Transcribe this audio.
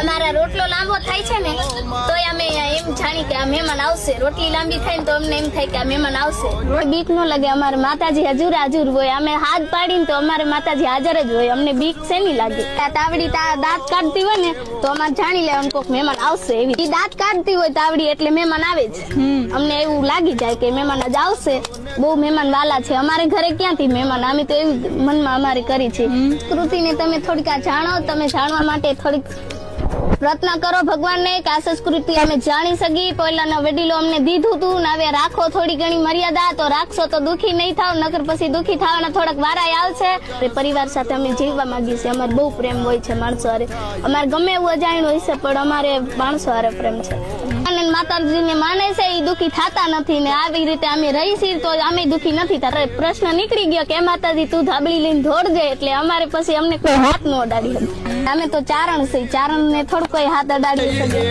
અમારા રોટલો લાંબો થાય છે ને તો અમે એમ જાણી કે આ મહેમાન આવશે. રોટલી લાંબી થાય ને તો અમને એમ થાય કે આ મહેમાન આવશે. બીક ન લાગે, અમારે માતાજી હજુર હાજર હોય. અમે હાથ પાડીને તો અમારે માતાજી હાજર જ હોય. અમને બીક શેની લાગે? તાવડી દાંત કાઢતી હોય ને તો અમારે જાણી લેવાનું કોક મહેમાન આવશે. એવી દાંત કાઢતી હોય તાવડી એટલે મહેમાન આવે જ. અમને એવું લાગી જાય કે મહેમાન જ આવશે. બહુ મહેમાન વાલા છે અમારે ઘરે. ક્યાંથી મહેમાન? અમે તો એવી મનમાં અમારે કરી છે. સંસ્કૃતિને તમે થોડીક જાણો, તમે જાણવા માટે થોડીક પ્રયત્ન કરો ભગવાનને કે આ સંસ્કૃતિ અમે જાણી શકીએ. પહેલાના વડીલો અમને દીધું હતું ને હવે રાખો થોડી ઘણી મર્યાદા. તો રાખશો તો દુખી નહીં થાવ, નકર પછી દુખી થવાના થોડાક વારાય આવશે. પરિવાર સાથે અમે જીવવા માંગીએ છીએ. અમારે બહુ પ્રેમ હોય છે માણસો હારે. અમારે ગમે એવું અજાણ્યું હોય છે પણ અમારે માણસો હારે પ્રેમ છે. અને માતાજીને માને છે એ દુખી થતા નથી ને આવી રીતે અમે રહી છીએ તો અમે દુખી નથી થતા. પ્રશ્ન નીકળી ગયો કે માતાજી તું ધાબળી લઈને દોડજે એટલે અમારે પછી અમને કોઈ હાથ ન અડાડી હતી. અમે તો ચારણ છે, ચારણ ને થોડું કોઈ હાથ અડાડી શકે.